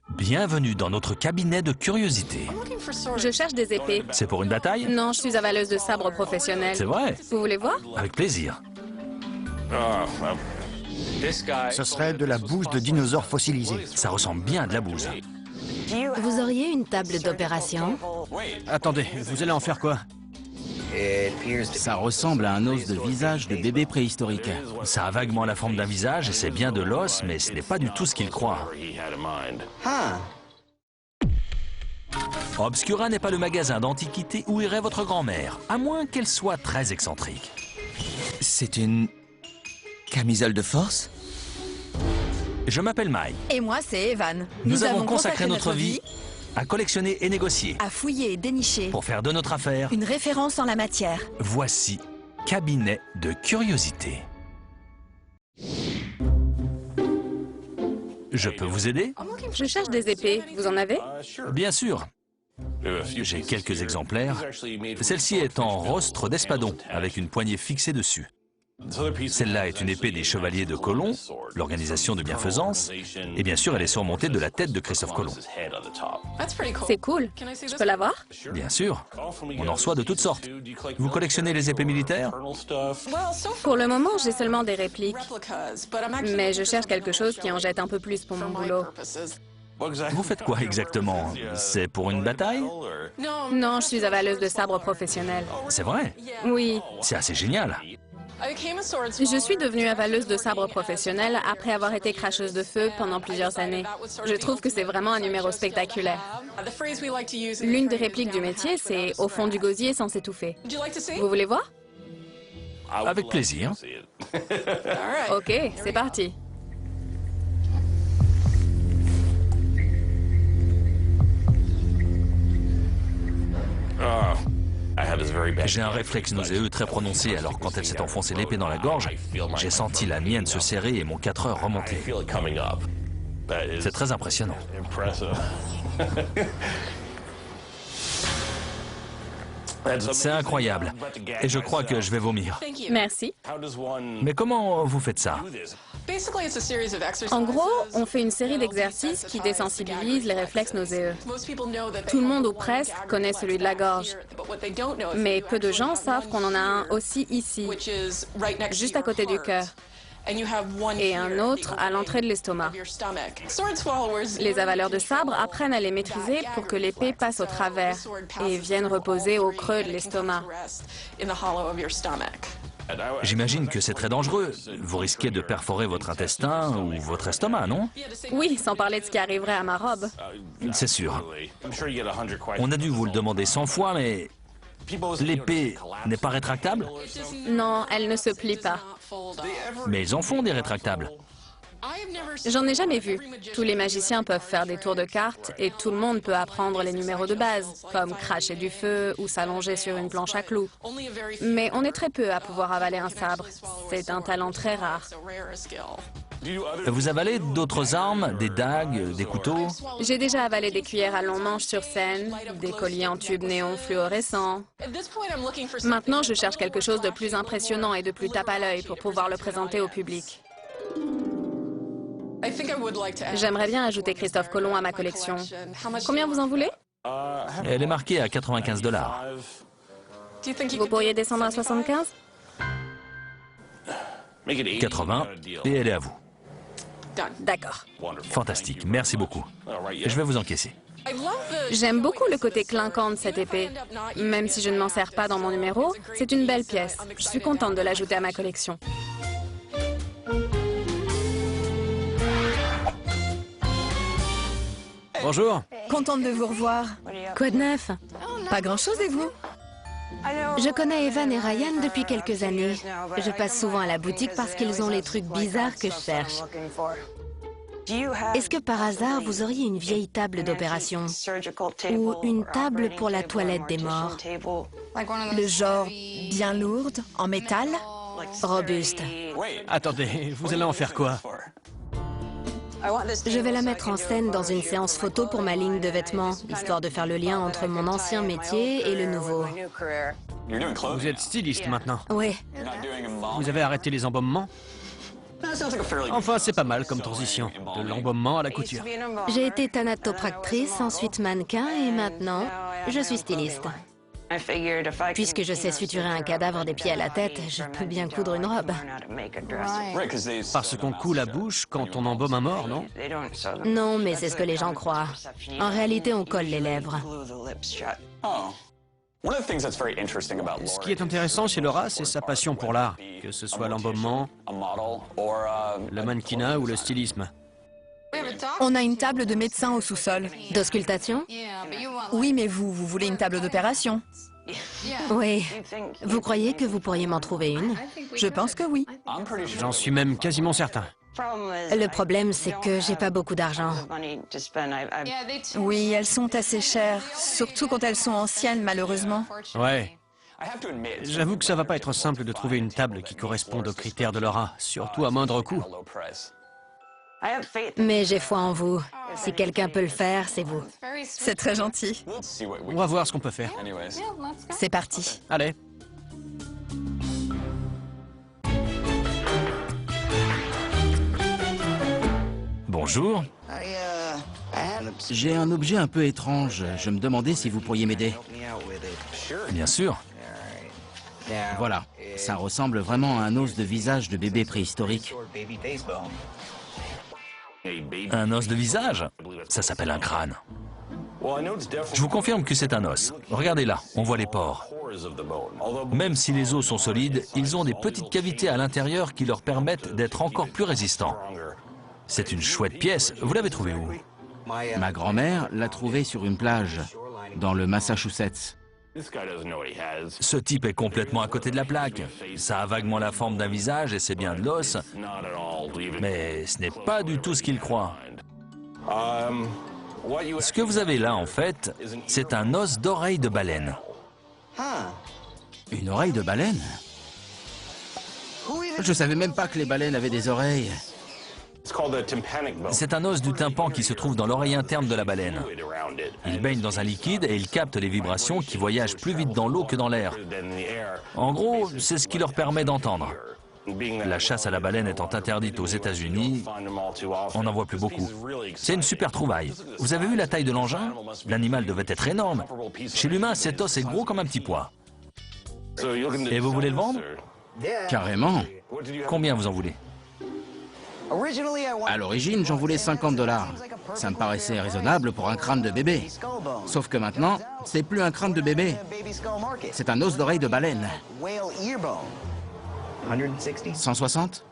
Bienvenue dans notre cabinet de curiosité. Je cherche des épées. C'est pour une bataille? Non, je suis avaleuse de sabre professionnelle. C'est vrai? Vous voulez voir? Avec plaisir. Ce serait de la bouse de dinosaures fossilisés. Ça ressemble bien à de la bouse. Vous auriez une table d'opération? Attendez, vous allez en faire quoi? Ça ressemble à un os de visage de bébé préhistorique. Ça a vaguement la forme d'un visage et c'est bien de l'os, mais ce n'est pas du tout ce qu'il croit. Obscura n'est pas le magasin d'antiquités où irait votre grand-mère, à moins qu'elle soit très excentrique. C'est une... camisole de force? Je m'appelle Mike. Et moi, c'est Evan. Nous avons consacré notre vie à collectionner et négocier à fouiller et dénicher pour faire de notre affaire une référence en la matière. Voici Cabinet de curiosité. Je peux vous aider? Je cherche des épées. Vous en avez? Bien sûr. J'ai quelques exemplaires. Celle-ci est en rostre d'espadon, avec une poignée fixée dessus. Celle-là est une épée des chevaliers de Colomb, l'organisation de bienfaisance, et bien sûr elle est surmontée de la tête de Christophe Colomb. C'est cool. Je peux l'avoir? Bien sûr, on en reçoit de toutes sortes. Vous collectionnez les épées militaires? Pour le moment, j'ai seulement des répliques. Mais je cherche quelque chose qui en jette un peu plus pour mon boulot. Vous faites quoi exactement? C'est pour une bataille? Non, je suis avaleuse de sabre professionnel. C'est vrai? Oui. C'est assez génial. Je suis devenue avaleuse de sabre professionnel après avoir été cracheuse de feu pendant plusieurs années. Je trouve que c'est vraiment un numéro spectaculaire. L'une des répliques du métier, c'est « au fond du gosier sans s'étouffer ». Vous voulez voir? Avec plaisir. Ok, c'est parti. J'ai un réflexe nauséeux très prononcé, alors quand elle s'est enfoncée l'épée dans la gorge, j'ai senti la mienne se serrer et mon 4 heures remonter. C'est très impressionnant. C'est incroyable. Et je crois que je vais vomir. Merci. Mais comment vous faites ça? En gros, on fait une série d'exercices qui désensibilisent les réflexes nauséeux. Tout le monde ou presque connaît celui de la gorge. Mais peu de gens savent qu'on en a un aussi ici, juste à côté du cœur, et un autre à l'entrée de l'estomac. Les avaleurs de sabre apprennent à les maîtriser pour que l'épée passe au travers et vienne reposer au creux de l'estomac. J'imagine que c'est très dangereux. Vous risquez de perforer votre intestin ou votre estomac, non? Oui, sans parler de ce qui arriverait à ma robe. C'est sûr. On a dû vous le demander 100 fois, mais l'épée n'est pas rétractable? Non, elle ne se plie pas. Mais ils en font des rétractables. J'en ai jamais vu. Tous les magiciens peuvent faire des tours de cartes et tout le monde peut apprendre les numéros de base, comme cracher du feu ou s'allonger sur une planche à clous. Mais on est très peu à pouvoir avaler un sabre. C'est un talent très rare. Vous avalez d'autres armes, des dagues, des couteaux? J'ai déjà avalé des cuillères à long manche sur scène, des colliers en tube néon fluorescent. Maintenant, je cherche quelque chose de plus impressionnant et de plus tape à l'œil pour pouvoir le présenter au public. J'aimerais bien ajouter Christophe Colomb à ma collection. Combien vous en voulez? Elle est marquée à 95 $. Vous pourriez descendre à 75? 80, et elle est à vous. D'accord. Fantastique, merci beaucoup. Je vais vous encaisser. J'aime beaucoup le côté clinquant de cette épée. Même si je ne m'en sers pas dans mon numéro, c'est une belle pièce. Je suis contente de l'ajouter à ma collection. Bonjour. Contente de vous revoir. Quoi de neuf? Pas grand-chose et vous? Je connais Evan et Ryan depuis quelques années. Je passe souvent à la boutique parce qu'ils ont les trucs bizarres que je cherche. Est-ce que par hasard, vous auriez une vieille table d'opération? Ou une table pour la toilette des morts? Le genre bien lourde, en métal? Robuste. Attendez, vous allez en faire quoi? Je vais la mettre en scène dans une séance photo pour ma ligne de vêtements, histoire de faire le lien entre mon ancien métier et le nouveau. Vous êtes styliste maintenant. Oui. Vous avez arrêté les embaumements? Enfin, c'est pas mal comme transition. De l'embaumement à la couture. J'ai été thanatopractrice, ensuite mannequin et maintenant, je suis styliste. Puisque je sais suturer un cadavre des pieds à la tête, je peux bien coudre une robe. Parce qu'on coud la bouche quand on embaume un mort, non? Non, mais c'est ce que les gens croient. En réalité, on colle les lèvres. Ce qui est intéressant chez Laura, c'est sa passion pour l'art, que ce soit l'embaumement, le mannequinat ou le stylisme. On a une table de médecin au sous-sol. D'auscultation? Oui, mais vous voulez une table d'opération? Oui. Vous croyez que vous pourriez m'en trouver une? Je pense que oui. J'en suis même quasiment certain. Le problème, c'est que j'ai pas beaucoup d'argent. Oui, elles sont assez chères, surtout quand elles sont anciennes, malheureusement. Ouais. J'avoue que ça va pas être simple de trouver une table qui corresponde aux critères de Laura, surtout à moindre coût. Mais j'ai foi en vous. Si quelqu'un peut le faire, c'est vous. C'est très gentil. On va voir ce qu'on peut faire. C'est parti. Allez. Bonjour. J'ai un objet un peu étrange. Je me demandais si vous pourriez m'aider. Bien sûr. Voilà. Ça ressemble vraiment à un os de visage de bébé préhistorique. Un os de visage? Ça s'appelle un crâne. Je vous confirme que c'est un os. Regardez là, on voit les pores. Même si les os sont solides, ils ont des petites cavités à l'intérieur qui leur permettent d'être encore plus résistants. C'est une chouette pièce. Vous l'avez trouvée où? Ma grand-mère l'a trouvé sur une plage, dans le Massachusetts. Ce type est complètement à côté de la plaque. Ça a vaguement la forme d'un visage et c'est bien de l'os, mais ce n'est pas du tout ce qu'il croit. Ce que vous avez là, en fait, c'est un os d'oreille de baleine. Une oreille de baleine? Je savais même pas que les baleines avaient des oreilles. C'est un os du tympan qui se trouve dans l'oreille interne de la baleine. Il baigne dans un liquide et il capte les vibrations qui voyagent plus vite dans l'eau que dans l'air. En gros, c'est ce qui leur permet d'entendre. La chasse à la baleine étant interdite aux États-Unis, on n'en voit plus beaucoup. C'est une super trouvaille. Vous avez vu la taille de l'engin? L'animal devait être énorme. Chez l'humain, cet os est gros comme un petit pois. Et vous voulez le vendre? Carrément. Combien vous en voulez? À l'origine, j'en voulais 50 $. Ça me paraissait raisonnable pour un crâne de bébé. Sauf que maintenant, c'est plus un crâne de bébé. C'est un os d'oreille de baleine. 160?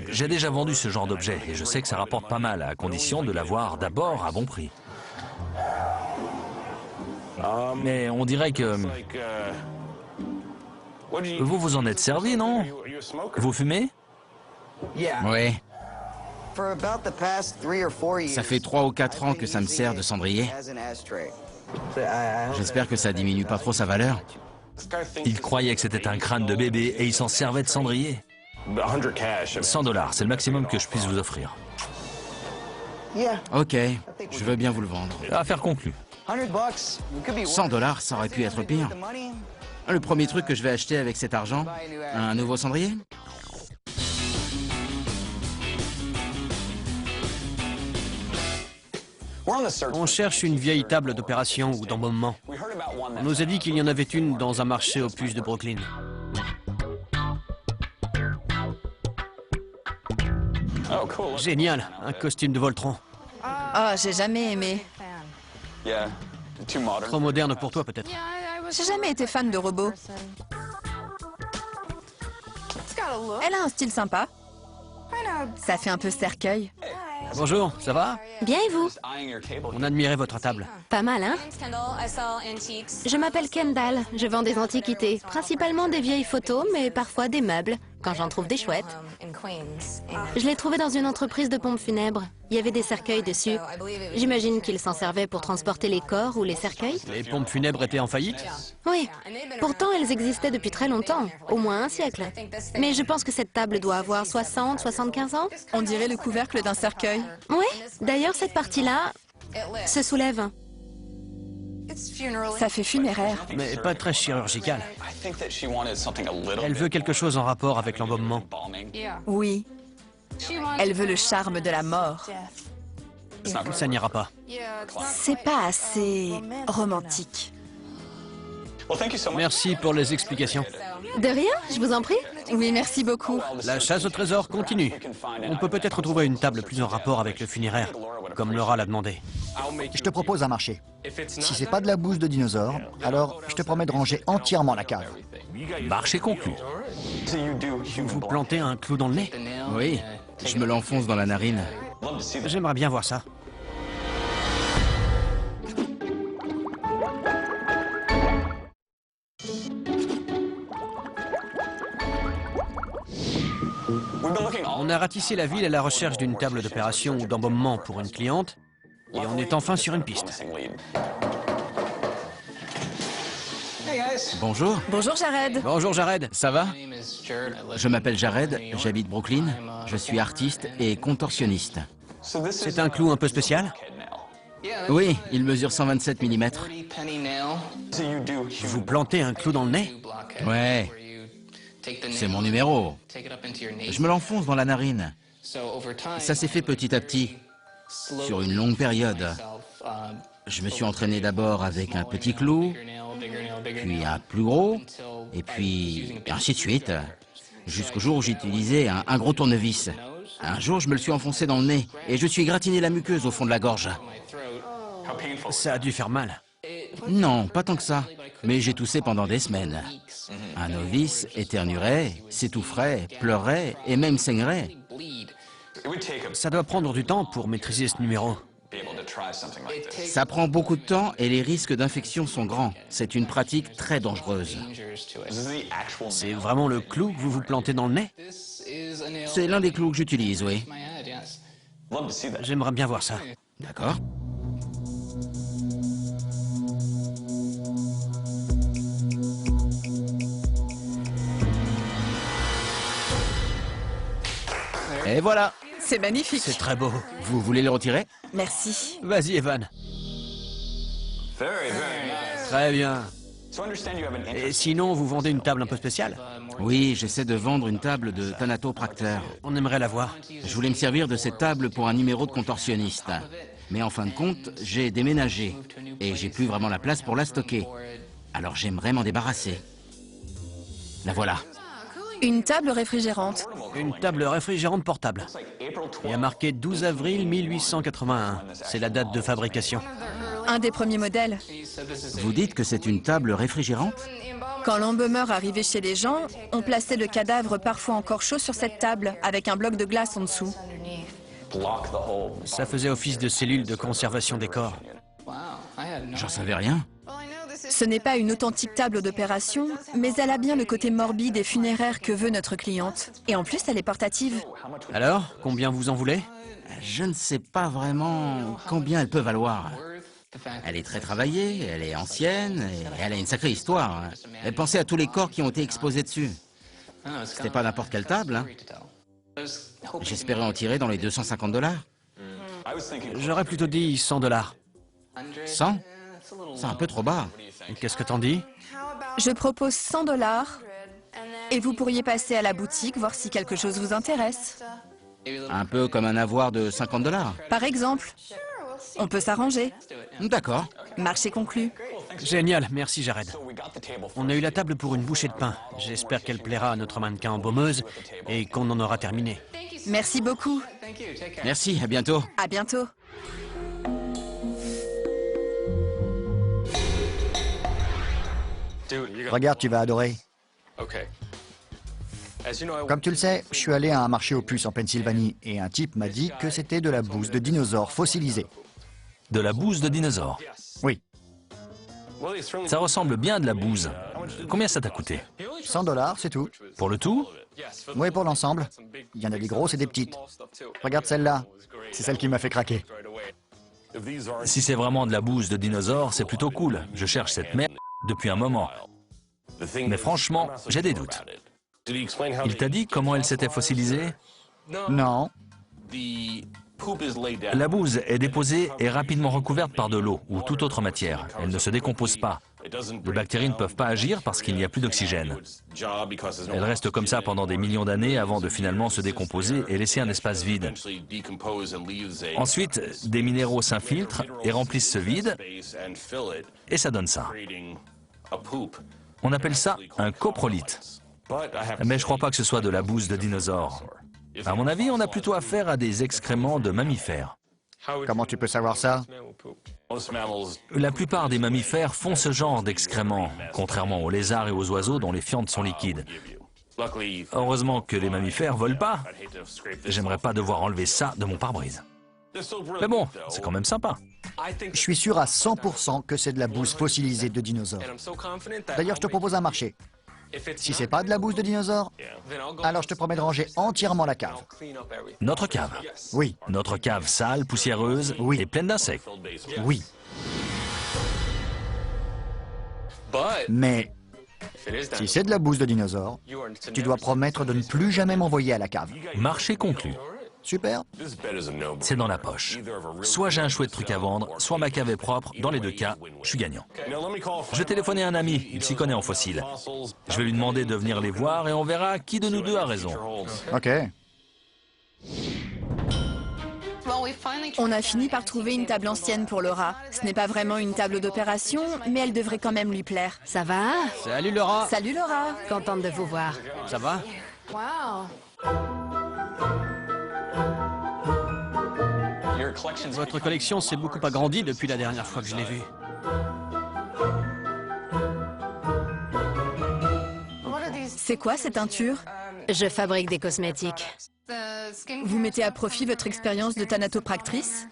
J'ai déjà vendu ce genre d'objet et je sais que ça rapporte pas mal, à condition de l'avoir d'abord à bon prix. Mais on dirait que... Vous en êtes servi, non? Vous fumez? Oui. Ça fait 3 ou 4 ans que ça me sert de cendrier. J'espère que ça diminue pas trop sa valeur. Il croyait que c'était un crâne de bébé et il s'en servait de cendrier. 100 $, c'est le maximum que je puisse vous offrir. Ok, je veux bien vous le vendre. Affaire conclue. 100 $, ça aurait pu être pire. Le premier truc que je vais acheter avec cet argent, un nouveau cendrier? On cherche une vieille table d'opération ou d'embaumement. On nous a dit qu'il y en avait une dans un marché aux puces de Brooklyn. Génial, un costume de Voltron. Ah, j'ai jamais aimé. Trop moderne pour toi peut-être. J'ai jamais été fan de robots. Elle a un style sympa. Ça fait un peu cercueil. Bonjour, ça va? Bien et vous? On admirait votre table. Pas mal, hein? Je m'appelle Kendall, je vends des antiquités, principalement des vieilles photos, mais parfois des meubles, quand j'en trouve des chouettes. Je l'ai trouvé dans une entreprise de pompes funèbres. Il y avait des cercueils dessus. J'imagine qu'ils s'en servaient pour transporter les corps ou les cercueils. Les pompes funèbres étaient en faillite? Oui. Pourtant, elles existaient depuis très longtemps, au moins un siècle. Mais je pense que cette table doit avoir 60, 75 ans. On dirait le couvercle d'un cercueil. Oui. D'ailleurs, cette partie-là se soulève. Ça fait funéraire. Mais pas très chirurgical. Elle veut quelque chose en rapport avec l'embaumement. Oui. Elle veut le charme de la mort. Ça n'ira pas. C'est pas assez romantique. Merci pour les explications. De rien, je vous en prie. Oui, merci beaucoup. La chasse au trésor continue. On peut peut-être trouver une table plus en rapport avec le funéraire, comme Laura l'a demandé. Je te propose un marché. Si c'est pas de la bouse de dinosaure, alors je te promets de ranger entièrement la cave. Marché conclu. Vous plantez un clou dans le nez? Oui, je me l'enfonce dans la narine. J'aimerais bien voir ça. On a ratissé la ville à la recherche d'une table d'opération ou d'embaumement pour une cliente, et on est enfin sur une piste. Bonjour, Bonjour Jared. Bonjour Jared. ça va? Je m'appelle Jared, j'habite Brooklyn, je suis artiste et contorsionniste. C'est un clou un peu spécial? Oui, il mesure 127 mm. Vous plantez un clou dans le nez? Ouais, c'est mon numéro. Je me l'enfonce dans la narine. Ça s'est fait petit à petit, sur une longue période. Je me suis entraîné d'abord avec un petit clou, puis un plus gros, et puis ainsi de suite, jusqu'au jour où j'utilisais un gros tournevis. Un jour, je me le suis enfoncé dans le nez, et je suis gratiné la muqueuse au fond de la gorge. Ça a dû faire mal. Non, pas tant que ça, mais j'ai toussé pendant des semaines. Un novice éternuerait, s'étoufferait, pleurait et même saignerait. Ça doit prendre du temps pour maîtriser ce numéro. Ça prend beaucoup de temps et les risques d'infection sont grands. C'est une pratique très dangereuse. C'est vraiment le clou que vous vous plantez dans le nez? C'est l'un des clous que j'utilise, oui. J'aimerais bien voir ça. D'accord. Et voilà. C'est magnifique. C'est très beau. Vous voulez le retirer? Merci. Vas-y, Evan. Très bien. Et sinon, vous vendez une table un peu spéciale? Oui, j'essaie de vendre une table de Thanatopracteur. On aimerait la voir. Je voulais me servir de cette table pour un numéro de contorsionniste. Mais en fin de compte, j'ai déménagé et j'ai plus vraiment la place pour la stocker. Alors j'aimerais m'en débarrasser. La voilà. Une table réfrigérante. Une table réfrigérante portable. Il y a marqué 12 avril 1881. C'est la date de fabrication. Un des premiers modèles. Vous dites que c'est une table réfrigérante? Quand l'embaumeur arrivait chez les gens, on plaçait le cadavre parfois encore chaud sur cette table, avec un bloc de glace en dessous. Ça faisait office de cellule de conservation des corps. J'en savais rien. Ce n'est pas une authentique table d'opération, mais elle a bien le côté morbide et funéraire que veut notre cliente. Et en plus, elle est portative. Alors, combien vous en voulez? Je ne sais pas vraiment combien elle peut valoir. Elle est très travaillée, elle est ancienne, et elle a une sacrée histoire. Pensez à tous les corps qui ont été exposés dessus. C'était pas n'importe quelle table. J'espérais en tirer dans les 250 $. J'aurais plutôt dit 100 $. 100? C'est un peu trop bas. Qu'est-ce que t'en dis? Je propose 100 $ et vous pourriez passer à la boutique, voir si quelque chose vous intéresse. Un peu comme un avoir de 50 $. Par exemple, on peut s'arranger. D'accord. Marché conclu. Génial, merci Jared. On a eu la table pour une bouchée de pain. J'espère qu'elle plaira à notre mannequin embaumeuse et qu'on en aura terminé. Merci beaucoup. Merci, à bientôt. À bientôt. Regarde, tu vas adorer. Comme tu le sais, je suis allé à un marché aux puces en Pennsylvanie et un type m'a dit que c'était de la bouse de dinosaure fossilisée. De la bouse de dinosaure. Oui, Ça ressemble bien à de la bouse. Combien ça t'a coûté? 100 $, c'est tout. Pour le tout? Oui, pour l'ensemble. Il y en a des grosses et des petites. Regarde celle-là. C'est celle qui m'a fait craquer. Si c'est vraiment de la bouse de dinosaure, c'est plutôt cool. Je cherche cette merde depuis un moment. Mais franchement, j'ai des doutes. Il t'a dit comment elle s'était fossilisée? Non. La bouse est déposée et rapidement recouverte par de l'eau ou toute autre matière. Elle ne se décompose pas. Les bactéries ne peuvent pas agir parce qu'il n'y a plus d'oxygène. Elle reste comme ça pendant des millions d'années avant de finalement se décomposer et laisser un espace vide. Ensuite, des minéraux s'infiltrent et remplissent ce vide, et ça donne ça. On appelle ça un coprolithe. Mais je crois pas que ce soit de la bouse de dinosaure. À mon avis, on a plutôt affaire à des excréments de mammifères. Comment tu peux savoir ça? La plupart des mammifères font ce genre d'excréments, contrairement aux lézards et aux oiseaux dont les fientes sont liquides. Heureusement que les mammifères volent pas. J'aimerais pas devoir enlever ça de mon pare-brise. Mais bon, c'est quand même sympa. Je suis sûr à 100% que c'est de la bouse fossilisée de dinosaures. D'ailleurs, je te propose un marché. Si c'est pas de la bouse de dinosaure, alors je te promets de ranger entièrement la cave. Notre cave. Oui, Notre cave sale, poussiéreuse Oui. et pleine d'insectes. oui. Mais si c'est de la bouse de dinosaure, tu dois promettre de ne plus jamais m'envoyer à la cave. Marché conclu. Super. C'est dans la poche. Soit j'ai un chouette truc à vendre, soit ma cave est propre. Dans les deux cas, je suis gagnant. Je vais téléphoner à un ami, il s'y connaît en fossiles. Je vais lui demander de venir les voir et on verra qui de nous deux a raison. Ok. On a fini par trouver une table ancienne pour Laura. Ce n'est pas vraiment une table d'opération, mais elle devrait quand même lui plaire. Ça va? Salut Laura. Salut Laura. Contente de vous voir. Ça va? Votre collection s'est beaucoup agrandie depuis la dernière fois que je l'ai vue. C'est quoi cette teinture? Je fabrique des cosmétiques. Vous mettez à profit votre expérience de thanatopractrice?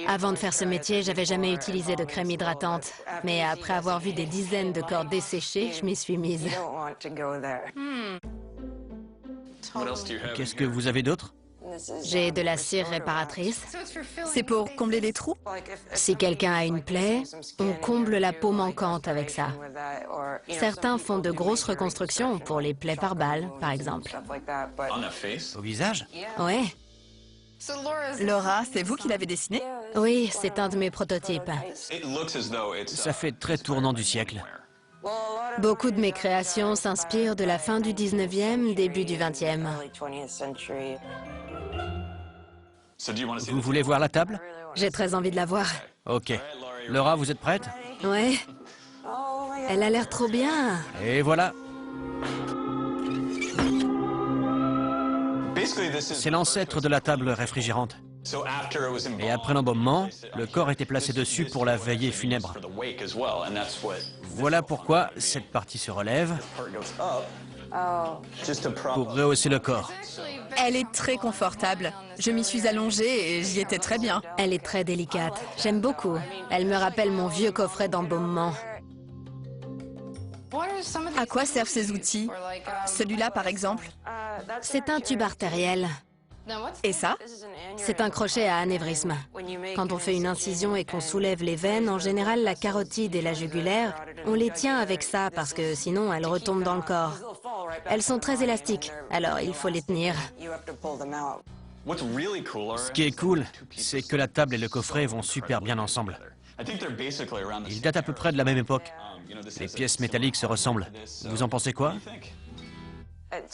Avant de faire ce métier, j'avais jamais utilisé de crème hydratante. Mais après avoir vu des dizaines de corps desséchés, je m'y suis mise. Qu'est-ce que vous avez d'autre? J'ai de la cire réparatrice. C'est pour combler les trous? Si quelqu'un a une plaie, on comble la peau manquante avec ça. Certains font de grosses reconstructions pour les plaies par balle, par exemple. Au visage? Ouais, Laura, c'est vous qui l'avez dessiné? oui, c'est un de mes prototypes. Ça fait très tournant du siècle. Beaucoup de mes créations s'inspirent de la fin du 19e, début du 20e. Vous voulez voir la table? J'ai très envie de la voir. Ok. Laura, vous êtes prête? Ouais. Elle a l'air trop bien. Et voilà. C'est l'ancêtre de la table réfrigérante. Et après l'embaumement, le corps était placé dessus pour la veillée funèbre. Voilà pourquoi cette partie se relève pour rehausser le corps. Elle est très confortable. Je m'y suis allongée et j'y étais très bien. Elle est très délicate. J'aime beaucoup. Elle me rappelle mon vieux coffret d'embaumement. À quoi servent ces outils? Celui-là, par exemple. C'est un tube artériel. Et ça? C'est un crochet à anévrisme. Quand on fait une incision et qu'on soulève les veines, en général, la carotide et la jugulaire, on les tient avec ça parce que sinon, elles retombent dans le corps. Elles sont très élastiques, alors il faut les tenir. Ce qui est cool, c'est que la table et le coffret vont super bien ensemble. Ils datent à peu près de la même époque. Les pièces métalliques se ressemblent. Vous en pensez quoi?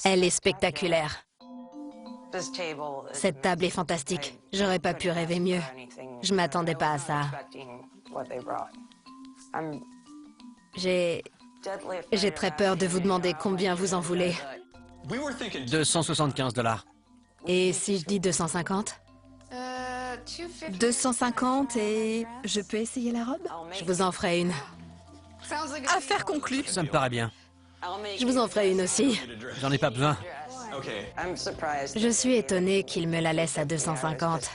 Elle est spectaculaire. Cette table est fantastique. J'aurais pas pu rêver mieux. Je m'attendais pas à ça. J'ai très peur de vous demander combien vous en voulez. 275 $. Et si je dis 250? 250 et... Je peux essayer la robe? Je vous en ferai une. Affaire conclue. Ça me paraît bien. Je vous en ferai une aussi. J'en ai pas besoin. Je suis étonnée qu'il me la laisse à 250.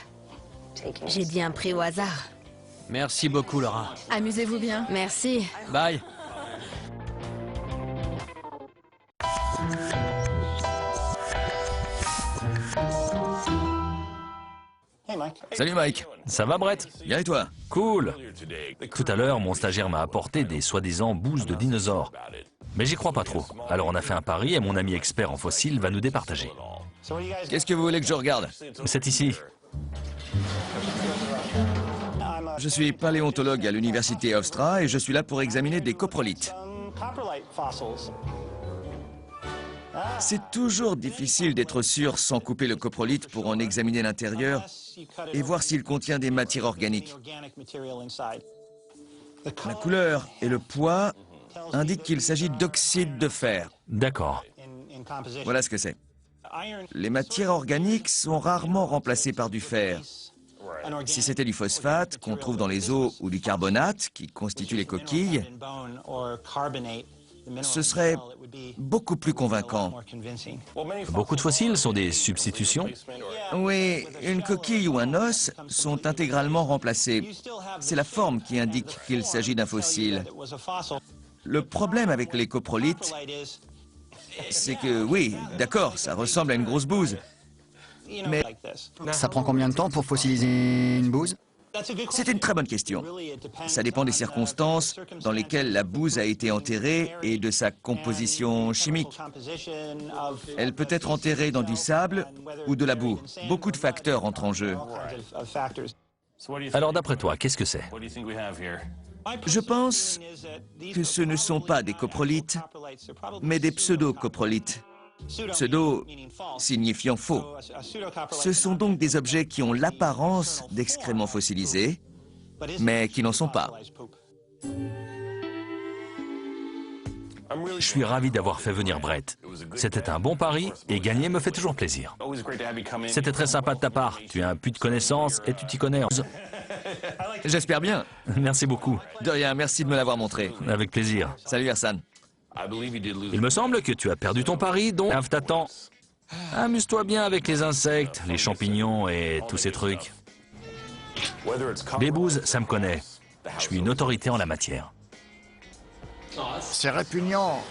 J'ai bien pris au hasard. Merci beaucoup, Laura. Amusez-vous bien. Merci. Bye. Salut Mike. Ça va Brett? Bien et toi? Cool. Tout à l'heure, mon stagiaire m'a apporté des soi-disant bouses de dinosaures. Mais j'y crois pas trop. Alors on a fait un pari et mon ami expert en fossiles va nous départager. Qu'est-ce que vous voulez que je regarde? C'est ici. Je suis paléontologue à l'université Hofstra et je suis là pour examiner des coprolites. C'est toujours difficile d'être sûr sans couper le coprolite pour en examiner l'intérieur et voir s'il contient des matières organiques. La couleur et le poids indiquent qu'il s'agit d'oxyde de fer. D'accord. Voilà ce que c'est. Les matières organiques sont rarement remplacées par du fer. Si c'était du phosphate qu'on trouve dans les eaux ou du carbonate qui constitue les coquilles, ce serait beaucoup plus convaincant. Beaucoup de fossiles sont des substitutions. Oui, une coquille ou un os sont intégralement remplacés. C'est la forme qui indique qu'il s'agit d'un fossile. Le problème avec les coprolites, c'est que, oui, d'accord, ça ressemble à une grosse bouse. Mais Ça prend combien de temps pour fossiliser une bouse? c'est une très bonne question. Ça dépend des circonstances dans lesquelles la bouse a été enterrée et de sa composition chimique. Elle peut être enterrée dans du sable ou de la boue. Beaucoup de facteurs entrent en jeu. Alors d'après toi, qu'est-ce que c'est? Je pense que ce ne sont pas des coprolites, mais des pseudo-coprolites. Pseudo signifiant faux. Ce sont donc des objets qui ont l'apparence d'excréments fossilisés, mais qui n'en sont pas. Je suis ravi d'avoir fait venir Brett. C'était un bon pari et gagner me fait toujours plaisir. C'était très sympa de ta part. Tu as un puits de connaissances et tu t'y connais. J'espère bien. Merci beaucoup. De rien, merci de me l'avoir montré. Avec plaisir. Salut Ersan. Il me semble que tu as perdu ton pari, donc t'attends. Amuse-toi bien avec les insectes, les champignons et tous ces trucs. Les bouses, ça me connaît. Je suis une autorité en la matière. C'est répugnant.